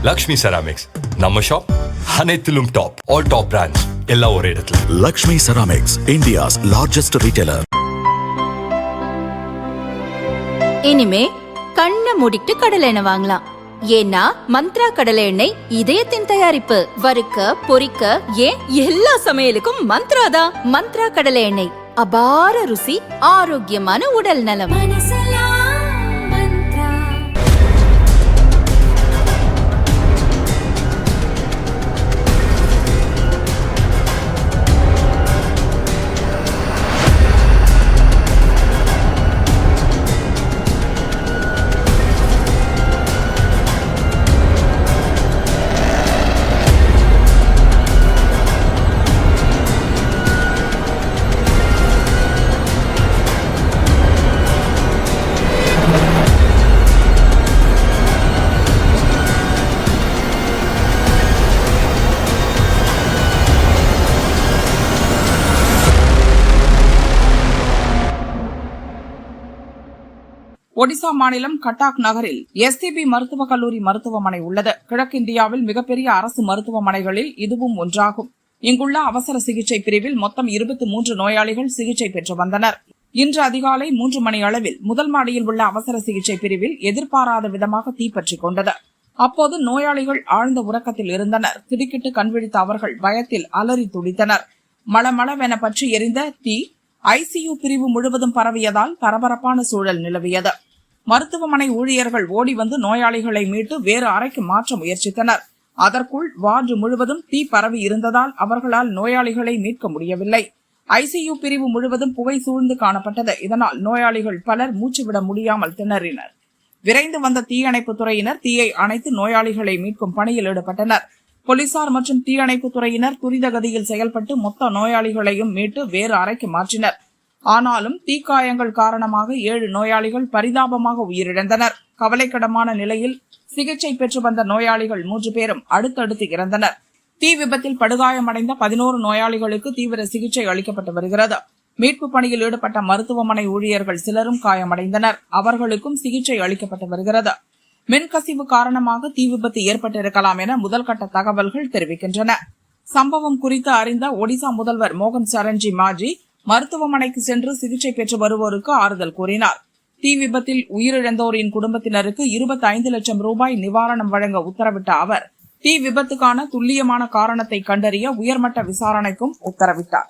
Lakshmi ceramics நம்ம shop அனைத்திலும் top. All top brands எல்லாம் ஒரே இடத்துல. Lakshmi ceramics, India's largest retailer. இனிமே கண்ணை மூடிட்டு கடலை எண்ணெய் வாங்கலாம். ஏன்னா மந்த்ரா கடலை எண்ணெய் இதயத்தின் தயாரிப்பு. வறுக்க, பொரிக்க, ஏன் எல்லா சமையலுக்கும் மந்த்ரா தான். மந்த்ரா கடலை எண்ணெய், அபார ருசி, ஆரோக்கியமான உடல் நலம். ஒடிசா மாநிலம் கட்டாக் நகரில் எஸ்டிபி மருத்துவக் கல்லூரி மருத்துவமனை உள்ளது. கிழக்கிந்தியாவில் மிகப்பெரிய அரசு மருத்துவமனைகளில் இதுவும் ஒன்றாகும். இங்குள்ள அவசர சிகிச்சை பிரிவில் மொத்தம் 23 நோயாளிகள் சிகிச்சை பெற்று வந்தனர். இன்று அதிகாலை 3 மணி அளவில் முதல் மாடியில் உள்ள அவசர சிகிச்சை பிரிவில் எதிர்பாராத விதமாக தீப்பற்றிக் கொண்டது. அப்போது நோயாளிகள் ஆழ்ந்த உறக்கத்தில் இருந்தனர். திடுக்கிட்டு கண்விழித்த அவர்கள் பயத்தில் அலறி துடித்தனர். மளமளவென பற்றி எரிந்த தீ ஐசியு பிரிவு முழுவதும் பரவியதால் பரபரப்பான சூழல் நிலவியது. மருத்துவமனை ஊழியர்கள் ஓடி வந்து நோயாளிகளை மீட்டு வேறு அறைக்கு மாற்ற முயற்சித்தனர். அதற்குள் வார்டு முழுவதும் தீ பரவி இருந்ததால் அவர்களால் நோயாளிகளை மீட்க முடியவில்லை. ஐசியு பிரிவு முழுவதும் புகை சூழ்ந்து காணப்பட்டது. இதனால் நோயாளிகள் பலர் மூச்சுவிட முடியாமல் திணறினர். விரைந்து வந்த தீயணைப்பு துறையினர் தீயை அணைத்து நோயாளிகளை மீட்கும் பணியில் ஈடுபட்டனர். போலீசார் மற்றும் தீயணைப்பு துறையினர் துரித கதியில் செயல்பட்டு மொத்த நோயாளிகளையும் மீட்டு வேறு அறைக்கு மாற்றினர். ஆனாலும் தீக்காயங்கள் காரணமாக 7 நோயாளிகள் பரிதாபமாக உயிரிழந்தனர். கவலைக்கிடமான நிலையில் சிகிச்சை பெற்று வந்த நோயாளிகள் 3 பேரும் அடுத்தடுத்து இறந்தனர். தீ விபத்தில் படுகாயமடைந்த 11 நோயாளிகளுக்கு தீவிர சிகிச்சை அளிக்கப்பட்டு வருகிறது. மீட்பு பணியில் ஈடுபட்ட மருத்துவமனை ஊழியர்கள் சிலரும் காயமடைந்தனர். அவர்களுக்கும் சிகிச்சை அளிக்கப்பட்டு வருகிறது. மின்கசிவு காரணமாக தீ விபத்து ஏற்பட்டிருக்கலாம் என முதல்கட்ட தகவல்கள் தெரிவிக்கின்றன. சம்பவம் குறித்து அறிந்த ஒடிசா முதல்வர் மோகன் சரண்ஜி மாஜி மருத்துவமனைக்கு சென்று சிகிச்சை பெற்று வருவோருக்கு ஆறுதல் கூறினார். தீ விபத்தில் உயிரிழந்தோரின் குடும்பத்தினருக்கு 25 லட்சம் ரூபாய் நிவாரணம் வழங்க உத்தரவிட்ட அவர் தீ விபத்துக்கான துல்லியமான காரணத்தை கண்டறிய உயர்மட்ட விசாரணைக்கும் உத்தரவிட்டார்.